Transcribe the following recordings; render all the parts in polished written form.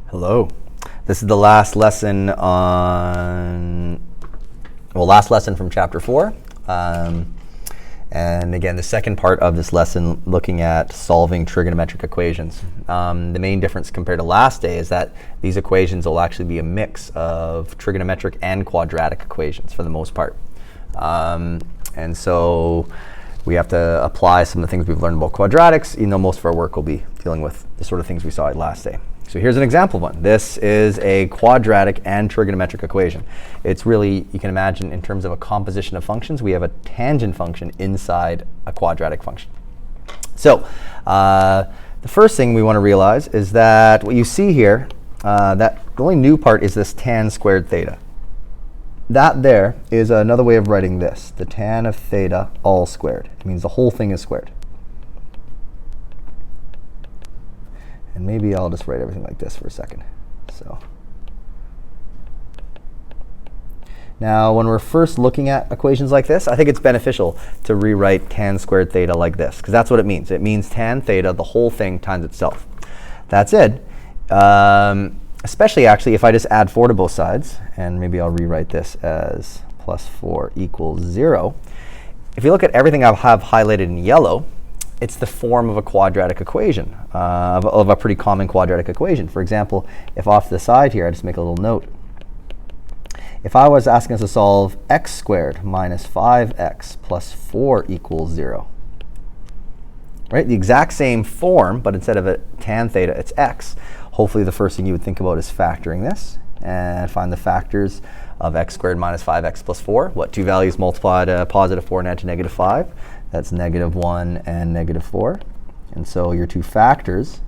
Hello. This is the last lesson from chapter 4. And again, the second part of this lesson looking at solving trigonometric equations. The main difference compared to last day is that these equations will actually be a mix of trigonometric and quadratic equations for the most part. And so we have to apply some of the things we've learned about quadratics. Most of our work will be dealing with the sort of things we saw last day. So here's an example one. This is a quadratic and trigonometric equation. It's really, you can imagine in terms of a composition of functions, we have a tangent function inside a quadratic function. So the first thing we want to realize is that what you see here, that the only new part is this tan squared theta. That there is another way of writing this, the tan of theta all squared. It means the whole thing is squared. And maybe I'll just write everything like this for a second. So now when we're first looking at equations like this, I think it's beneficial to rewrite tan squared theta like this, because that's what it means. It means tan theta, the whole thing, times itself. That's it. Especially actually if I just add 4 to both sides, and maybe I'll rewrite this as plus 4 equals 0. If you look at everything I have highlighted in yellow, it's the form of a quadratic equation, of a pretty common quadratic equation. For example, if off to the side here, I just make a little note. If I was asking us to solve x squared minus 5x plus 4 equals 0, right? The exact same form, but instead of a tan theta, it's x. Hopefully the first thing you would think about is factoring this and find the factors of x squared minus 5x plus 4. What two values multiply to positive 4 and add to negative 5? That's negative 1 and negative 4. And so your two factors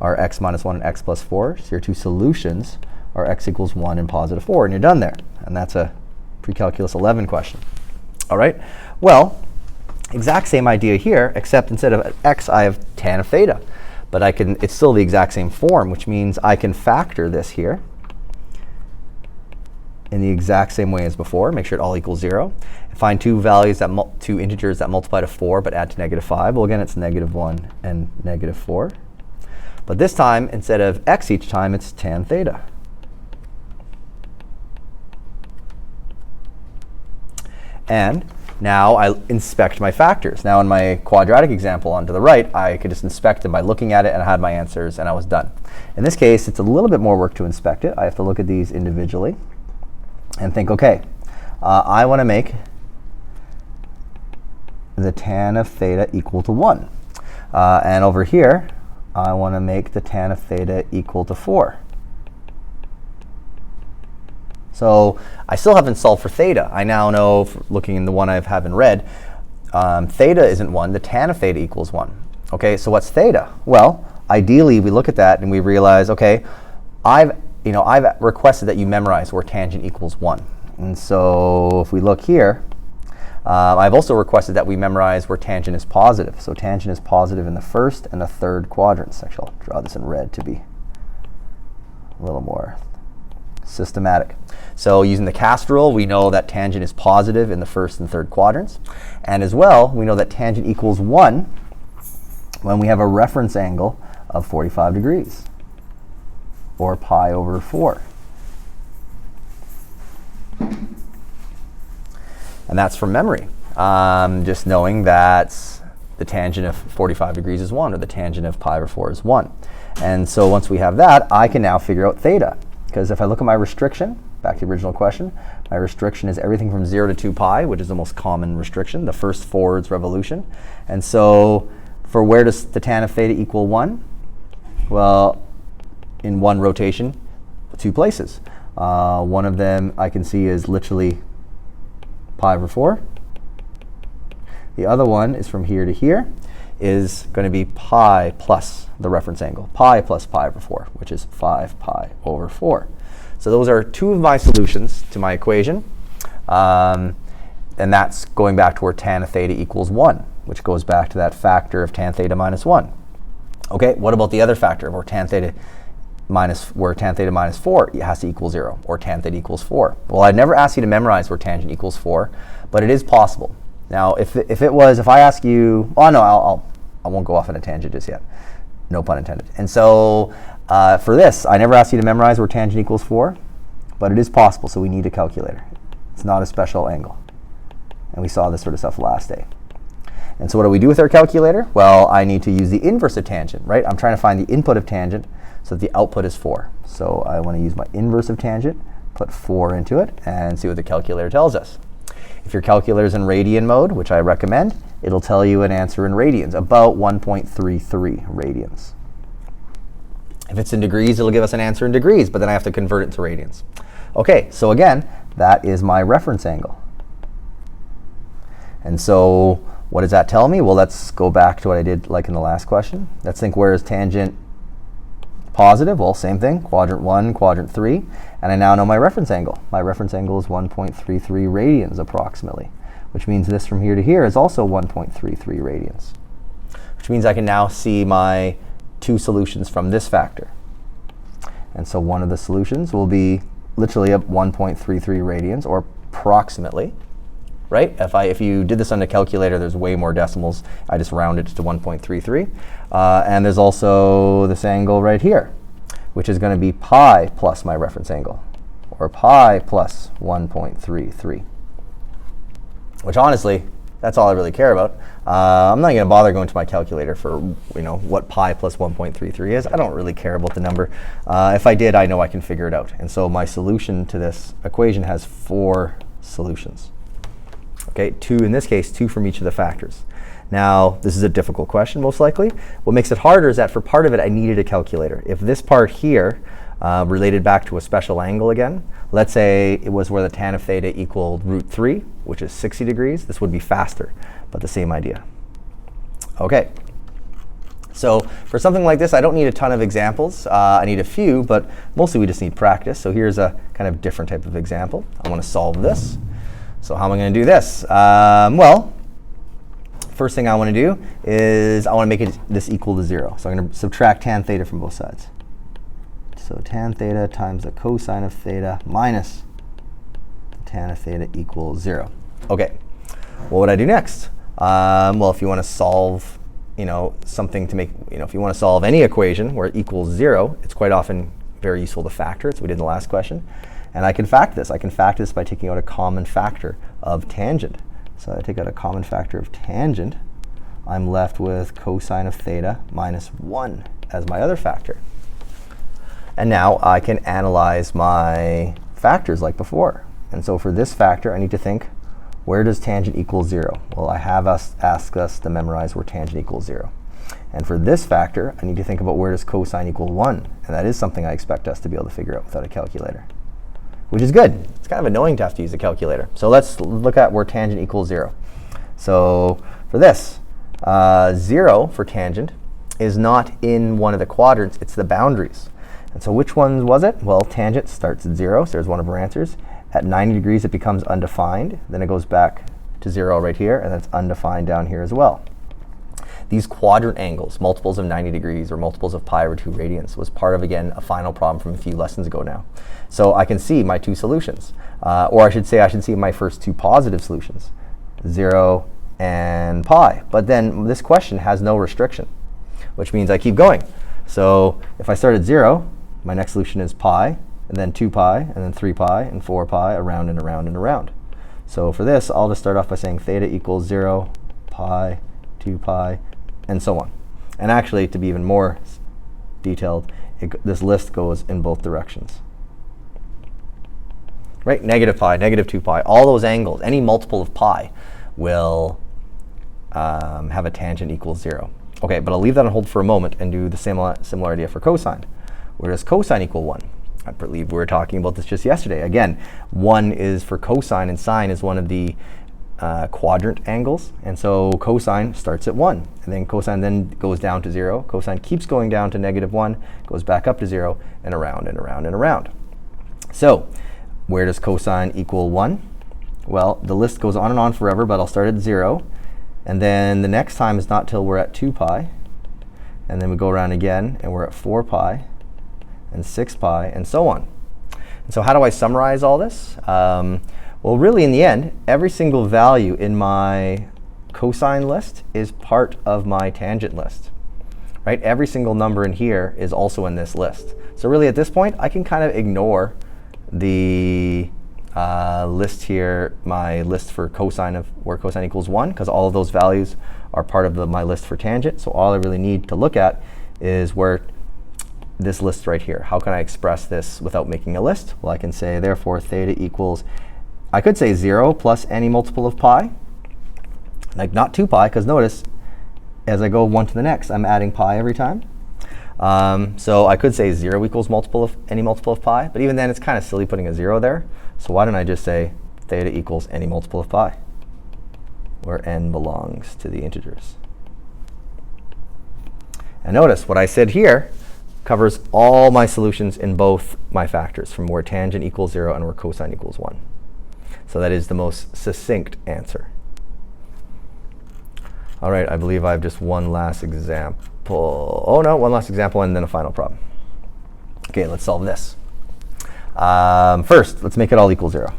are x minus 1 and x plus 4. So your two solutions are x equals 1 and positive 4. And you're done there. And that's a pre-calculus 11 question. All right. Well, exact same idea here, except instead of x, I have tan of theta. But it's still the exact same form, which means I can factor this here in the exact same way as before. Make sure it all equals 0. And find two integers that multiply to 4 but add to negative 5. Well, again, it's negative 1 and negative 4. But this time, instead of x each time, it's tan theta. And now I inspect my factors. Now in my quadratic example on to the right, I could just inspect them by looking at it, and I had my answers, and I was done. In this case, it's a little bit more work to inspect it. I have to look at these individually and think, OK, I want to make the tan of theta equal to 1. And over here, I want to make the tan of theta equal to 4. So I still haven't solved for theta. I now know, looking in the one I have in red, theta isn't 1. The tan of theta equals 1. OK, so what's theta? Well, ideally, we look at that and we realize, OK, I've requested that you memorize where tangent equals 1. And so if we look here, I've also requested that we memorize where tangent is positive. So tangent is positive in the first and the third quadrants. Actually, I'll draw this in red to be a little more systematic. So using the cast rule, we know that tangent is positive in the first and third quadrants. And as well, we know that tangent equals 1 when we have a reference angle of 45 degrees, or pi over 4. And that's from memory. Just knowing that the tangent of 45 degrees is 1, or the tangent of pi over 4 is 1. And so once we have that, I can now figure out theta. Because if I look at my restriction, back to the original question, my restriction is everything from 0 to 2 pi, which is the most common restriction, the first forwards revolution. And so for where does the tan of theta equal 1? Well, in one rotation, 2 places. One of them I can see is literally pi over 4. The other one is from here to here, is going to be pi plus the reference angle, pi plus pi over 4, which is 5 pi over 4. So those are 2 of my solutions to my equation. And that's going back to where tan of theta equals 1, which goes back to that factor of tan theta minus 1. OK, what about the other factor, where tan theta minus 4 it has to equal 0, or tan theta equals 4? Well, I'd never ask you to memorize where tangent equals 4, but it is possible. Now, if I ask you, oh no, I won't go off on a tangent just yet. No pun intended. And so For this, I never asked you to memorize where tangent equals 4, but it is possible, so we need a calculator. It's not a special angle. And we saw this sort of stuff last day. And so what do we do with our calculator? Well, I need to use the inverse of tangent, right? I'm trying to find the input of tangent so that the output is 4. So I want to use my inverse of tangent, put 4 into it, and see what the calculator tells us. If your calculator is in radian mode, which I recommend, it'll tell you an answer in radians, about 1.33 radians. If it's in degrees, it'll give us an answer in degrees, but then I have to convert it to radians. OK, so again, that is my reference angle. And so what does that tell me? Well, let's go back to what I did like in the last question. Let's think, where is tangent positive? Well, same thing, quadrant 1, quadrant 3. And I now know my reference angle. My reference angle is 1.33 radians approximately, which means this from here to here is also 1.33 radians, which means I can now see my two solutions from this factor. And so one of the solutions will be literally at 1.33 radians, or approximately. Right? If you did this on a calculator, there's way more decimals. I just round it to 1.33. And there's also this angle right here, which is going to be pi plus my reference angle, or pi plus 1.33. Which honestly, that's all I really care about. I'm not going to bother going to my calculator for what pi plus 1.33 is. I don't really care about the number. If I did, I know I can figure it out. And so my solution to this equation has 4 solutions. Okay, 2 in this case, 2 from each of the factors. Now, this is a difficult question, most likely. What makes it harder is that for part of it, I needed a calculator. If this part here related back to a special angle again, let's say it was where the tan of theta equaled root 3, which is 60 degrees, this would be faster, but the same idea. Okay, so for something like this, I don't need a ton of examples. I need a few, but mostly we just need practice. So here's a kind of different type of example. I want to solve this. So how am I going to do this? Well, first thing I want to do is I want to make this equal to 0. So I'm going to subtract tan theta from both sides. So tan theta times the cosine of theta minus tan of theta equals 0. OK, what would I do next? Well, if you want to solve something to make, if you want to solve any equation where it equals 0, it's quite often very useful to factor it. So we did in the last question. And I can fact this. I can fact this by taking out a common factor of tangent. So I take out a common factor of tangent. I'm left with cosine of theta minus 1 as my other factor. And now I can analyze my factors like before. And so for this factor, I need to think, where does tangent equal 0? Well, I have asked us to memorize where tangent equals 0. And for this factor, I need to think about where does cosine equal 1. And that is something I expect us to be able to figure out without a calculator, which is good. It's kind of annoying to have to use a calculator. So let's look at where tangent equals 0. So for this, 0 for tangent is not in one of the quadrants. It's the boundaries. And so which one was it? Well, tangent starts at 0. So there's one of our answers. At 90 degrees, it becomes undefined. Then it goes back to 0 right here. And that's undefined down here as well. These quadrant angles, multiples of 90 degrees or multiples of pi over 2 radians, was part of, again, a final problem from a few lessons ago now. So I can see my two solutions. Or I should see my first two positive solutions, 0 and pi. But then this question has no restriction, which means I keep going. So if I start at 0, my next solution is pi, and then 2 pi, and then 3 pi, and 4 pi, around and around and around. So for this, I'll just start off by saying theta equals 0, pi, 2 pi, and so on. And actually, to be even more detailed, this list goes in both directions. Right? Negative pi, negative 2 pi, all those angles, any multiple of pi will have a tangent equals 0. OK, but I'll leave that on hold for a moment and do the similar idea for cosine. Where does cosine equal 1? I believe we were talking about this just yesterday. Again, 1 is for cosine, and sine is one of the quadrant angles. And so cosine starts at 1. And then cosine then goes down to 0. Cosine keeps going down to negative 1, goes back up to 0, and around and around and around. So where does cosine equal 1? Well, the list goes on and on forever, but I'll start at 0. And then the next time is not till we're at 2 pi. And then we go around again, and we're at 4 pi, and 6 pi, and so on. And so how do I summarize all this? Well, really, in the end, every single value in my cosine list is part of my tangent list. right? Every single number in here is also in this list. So really at this point, I can kind of ignore the list here, my list for cosine of where cosine equals 1, because all of those values are part of my list for tangent. So all I really need to look at is where this list right here. How can I express this without making a list? Well, I can say, therefore, theta equals, I could say 0 plus any multiple of pi. Like not 2 pi, because notice, as I go one to the next, I'm adding pi every time. So I could say 0 equals any multiple of pi. But even then, it's kind of silly putting a 0 there. So why don't I just say theta equals any multiple of pi, where n belongs to the integers. And notice what I said here covers all my solutions in both my factors, from where tangent equals 0 and where cosine equals 1. So that is the most succinct answer. All right, I believe I have just one last example. Oh, no, one last example and then a final problem. OK, let's solve this. First, let's make it all equal 0.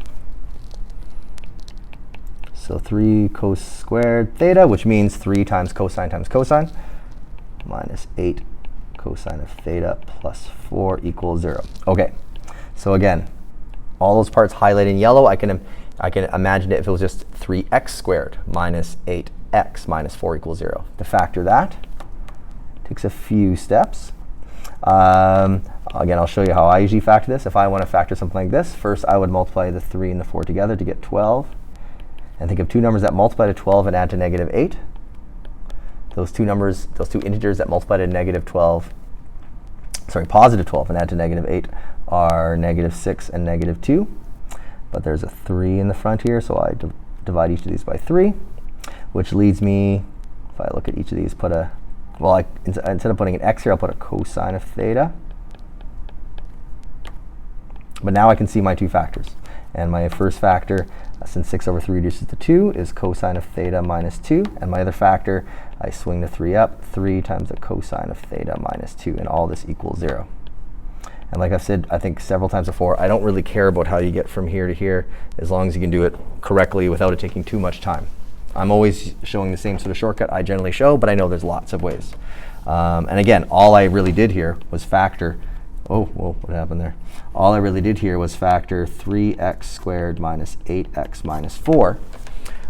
So 3 cos squared theta, which means 3 times cosine, minus 8 cosine of theta plus 4 equals 0. OK, so again, all those parts highlighted in yellow, I can imagine it if it was just 3x squared minus 8x minus 4 equals 0. To factor that takes a few steps. Again, I'll show you how I usually factor this. If I want to factor something like this, first I would multiply the 3 and the 4 together to get 12. And think of two numbers that multiply to 12 and add to negative 8. Those two integers that multiply to positive 12 and add to negative 8 are negative 6 and negative 2. But there's a 3 in the front here, so I divide each of these by 3, which leads me, if I look at each of these, instead of putting an x here, I'll put a cosine of theta. But now I can see my two factors. And my first factor, since 6 over 3 reduces to 2, is cosine of theta minus 2. And my other factor, I swing the 3 up, 3 times the cosine of theta minus 2. And all this equals 0. And like I've said, I think several times before, I don't really care about how you get from here to here, as long as you can do it correctly without it taking too much time. I'm always showing the same sort of shortcut I generally show, but I know there's lots of ways. And again, all I really did here was factor. Oh, whoa, what happened there? All I really did here was factor 3x squared minus 8x minus 4.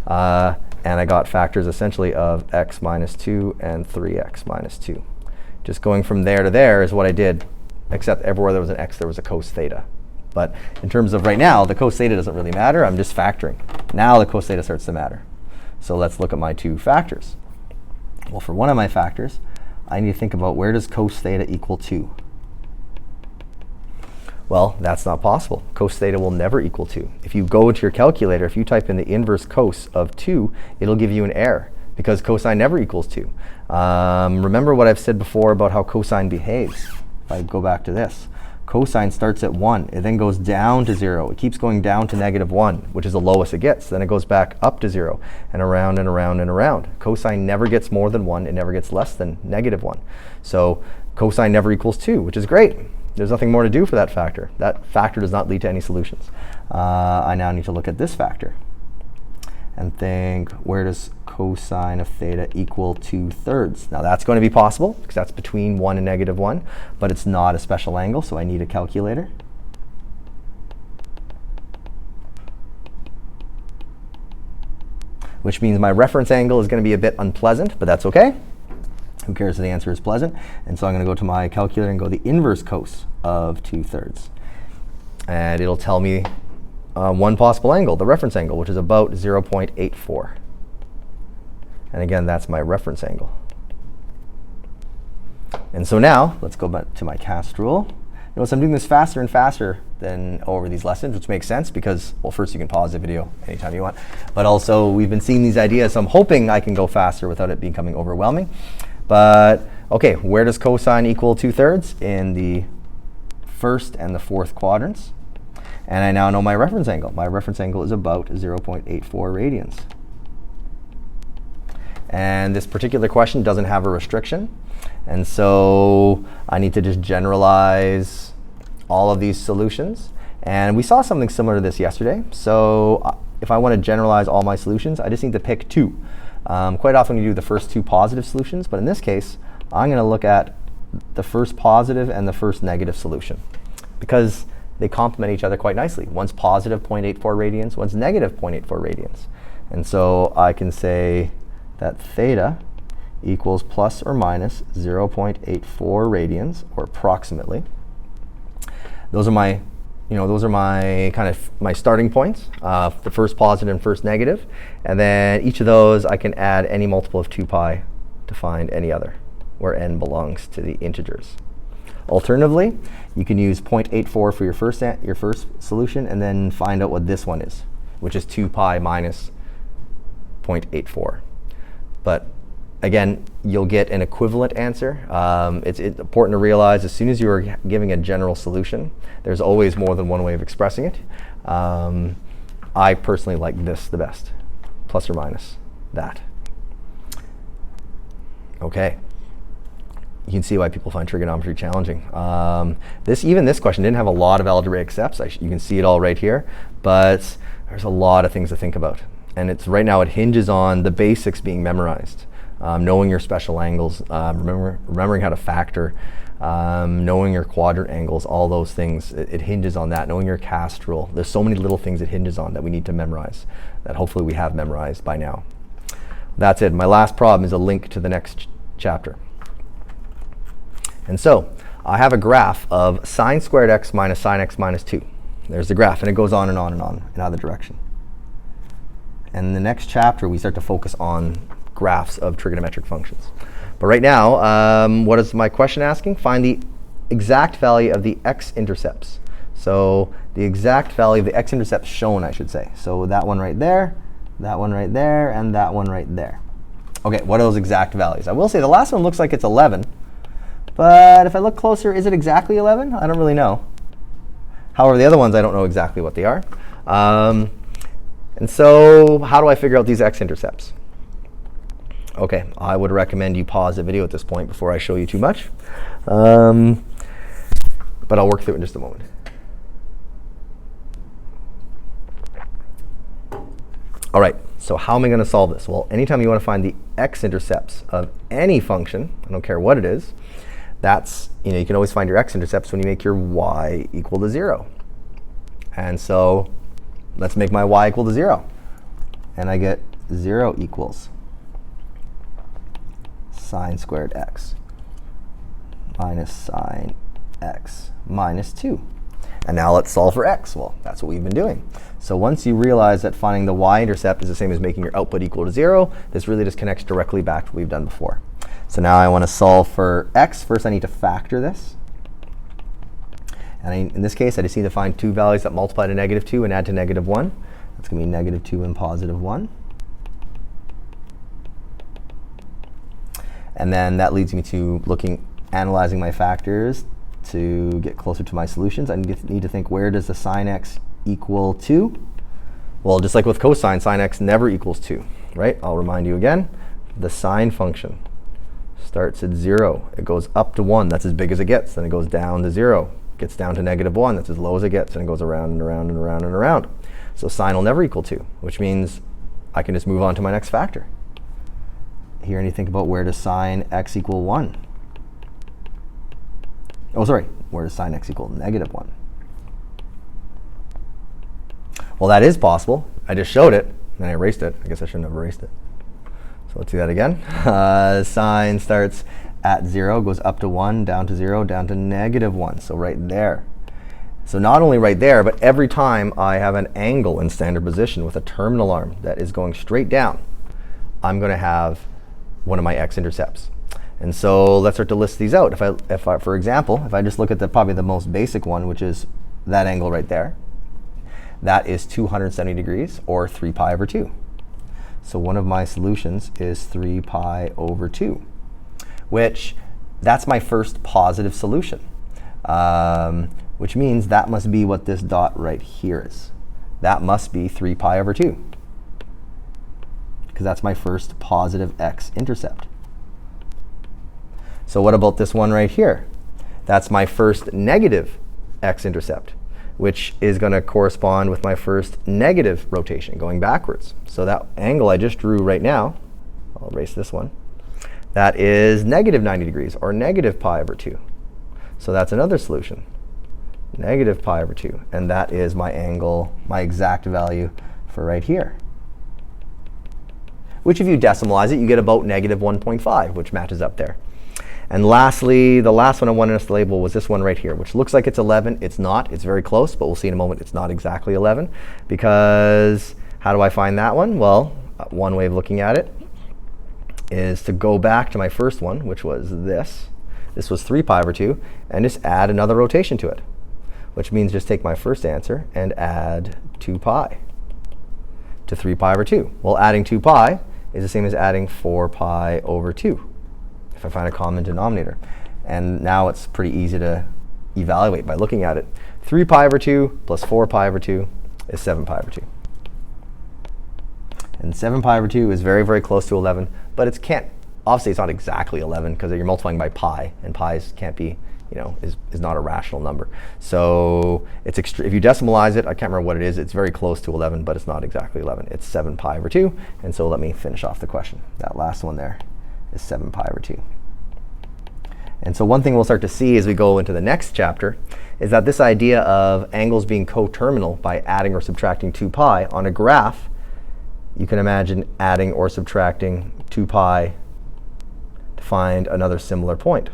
And I got factors essentially of x minus 2 and 3x minus 2. Just going from there to there is what I did, except everywhere there was an x, there was a cos theta. But in terms of right now, the cos theta doesn't really matter. I'm just factoring. Now the cos theta starts to matter. So let's look at my two factors. Well, for one of my factors, I need to think about where does cos theta equal 2? Well, that's not possible. Cos theta will never equal 2. If you go into your calculator, if you type in the inverse cos of 2, it'll give you an error, because cosine never equals 2. Remember what I've said before about how cosine behaves. If I go back to this, cosine starts at 1. It then goes down to 0. It keeps going down to negative 1, which is the lowest it gets. Then it goes back up to 0, and around and around and around. Cosine never gets more than 1. It never gets less than negative 1. So cosine never equals 2, which is great. There's nothing more to do for that factor. That factor does not lead to any solutions. I now need to look at this factor and think, where does cosine of theta equal 2/3? Now that's going to be possible, because that's between 1 and negative 1, but it's not a special angle, so I need a calculator. Which means my reference angle is going to be a bit unpleasant, but that's OK. Who cares if the answer is pleasant? And so I'm going to go to my calculator and go the inverse cos of 2/3. And it'll tell me one possible angle, the reference angle, which is about 0.84. And again, that's my reference angle. And so now, let's go back to my cast rule. Notice I'm doing this faster and faster than over these lessons, which makes sense because, well, first you can pause the video anytime you want. But also, we've been seeing these ideas, so I'm hoping I can go faster without it becoming overwhelming. But OK, where does cosine equal 2/3? In the first and the fourth quadrants. And I now know my reference angle. My reference angle is about 0.84 radians. And this particular question doesn't have a restriction. And so I need to just generalize all of these solutions. And we saw something similar to this yesterday. So if I want to generalize all my solutions, I just need to pick 2. Quite often you do the first 2 positive solutions, but in this case, I'm going to look at the first positive and the first negative solution, because they complement each other quite nicely. One's positive 0.84 radians, one's negative 0.84 radians. And so I can say that theta equals plus or minus 0.84 radians, or approximately. Those are my, kind of my starting points, the first positive and first negative. And then each of those I can add any multiple of 2 pi to find any other, where n belongs to the integers. Alternatively, you can use 0.84 for your first solution, and then find out what this one is, which is 2 pi minus 0.84. But again, you'll get an equivalent answer. It's important to realize as soon as you are giving a general solution, there's always more than one way of expressing it. I personally like this the best, plus or minus that. Okay. You can see why people find trigonometry challenging. Even this question didn't have a lot of algebraic steps. You can see it all right here, but there's a lot of things to think about. And right now it hinges on the basics being memorized. Knowing your special angles, remembering how to factor, knowing your quadrant angles, all those things, it hinges on that. Knowing your cast rule. There's so many little things it hinges on that we need to memorize, that hopefully we have memorized by now. That's it. My last problem is a link to the next chapter. And so I have a graph of sine squared x minus sine x minus 2. There's the graph, and it goes on and on and on in either direction. And in the next chapter, we start to focus on graphs of trigonometric functions. But right now, what is my question asking? Find the exact value of the x-intercepts. So the exact value of the x-intercepts shown, I should say. So that one right there, that one right there, and that one right there. OK, what are those exact values? I will say the last one looks like it's 11. But if I look closer, is it exactly 11? I don't really know. However, the other ones, I don't know exactly what they are. And so how do I figure out these x-intercepts? OK, I would recommend you pause the video at this point before I show you too much. But I'll work through it in just a moment. All right, so how am I going to solve this? Well, anytime you want to find the x-intercepts of any function, I don't care what it is, that's, you can always find your x-intercepts when you make your y equal to 0. And so let's make my y equal to 0. And I get 0 equals sine squared x minus sine x minus 2. And now let's solve for x. Well, that's what we've been doing. So once you realize that finding the y-intercept is the same as making your output equal to 0, this really just connects directly back to what we've done before. So now I want to solve for x. First, I need to factor this. And in this case, I just need to find two values that multiply to negative 2 and add to negative 1. That's going to be negative 2 and positive 1. And then that leads me to analyzing my factors to get closer to my solutions. I need to think, where does the sine x equal 2? Well, just like with cosine, sine x never equals 2, right? I'll remind you again, the sine function starts at 0. It goes up to 1. That's as big as it gets. Then it goes down to 0. Gets down to negative 1. That's as low as it gets. And it goes around and around and around and around. So sine will never equal 2, which means I can just move on to my next factor. Here I need to think about, where does sine x equal 1? Oh, sorry. Where does sine x equal negative 1? Well, that is possible. I just showed it, and I erased it. I guess I shouldn't have erased it. So let's do that again. Sine starts at 0, goes up to 1, down to 0, down to negative 1. So right there. So not only right there, but every time I have an angle in standard position with a terminal arm that is going straight down, I'm going to have one of my x-intercepts. And so let's start to list these out. If I, for example, if I just look at probably the most basic one, which is that angle right there, that is 270 degrees, or 3 pi over 2. So one of my solutions is 3 pi over 2, which that's my first positive solution, which means that must be what this dot right here is. That must be 3 pi over 2, because that's my first positive x-intercept. So what about this one right here? That's my first negative x-intercept, which is going to correspond with my first negative rotation, going backwards. So that angle I just drew right now, I'll erase this one. That is negative 90 degrees, or negative pi over 2. So that's another solution. Negative pi over 2. And that is my angle, my exact value for right here. Which if you decimalize it, you get about negative 1.5, which matches up there. And lastly, the last one I wanted us to label was this one right here, which looks like it's 11. It's not. It's very close, but we'll see in a moment it's not exactly 11. Because how do I find that one? Well, one way of looking at it is to go back to my first one, which was this. This was 3 pi over 2, and just add another rotation to it, which means just take my first answer and add 2 pi to 3 pi over 2. Well, adding 2 pi is the same as adding 4 pi over 2, if I find a common denominator. And now it's pretty easy to evaluate by looking at it. 3 pi over 2 plus 4 pi over 2 is 7 pi over 2. And 7 pi over 2 is very, very close to 11, but obviously it's not exactly 11 because you're multiplying by pi, and pi's can't be, is not a rational number. So it's if you decimalize it, I can't remember what it is, it's very close to 11, but it's not exactly 11. It's 7 pi over 2, and so let me finish off the question. That last one there is 7 pi over 2. And so one thing we'll start to see as we go into the next chapter is that this idea of angles being coterminal by adding or subtracting 2 pi on a graph, you can imagine adding or subtracting 2 pi to find another similar point.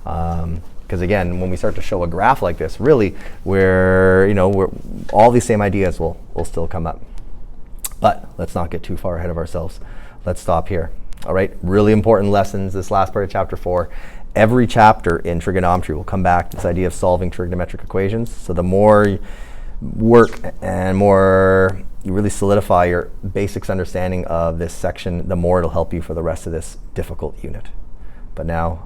Because again, when we start to show a graph like this, really, all these same ideas will still come up. But let's not get too far ahead of ourselves. Let's stop here. All right, really important lessons, this last part of chapter 4. Every chapter in trigonometry will come back to this idea of solving trigonometric equations. So the more work and more you really solidify your basics understanding of this section, the more it'll help you for the rest of this difficult unit. But now,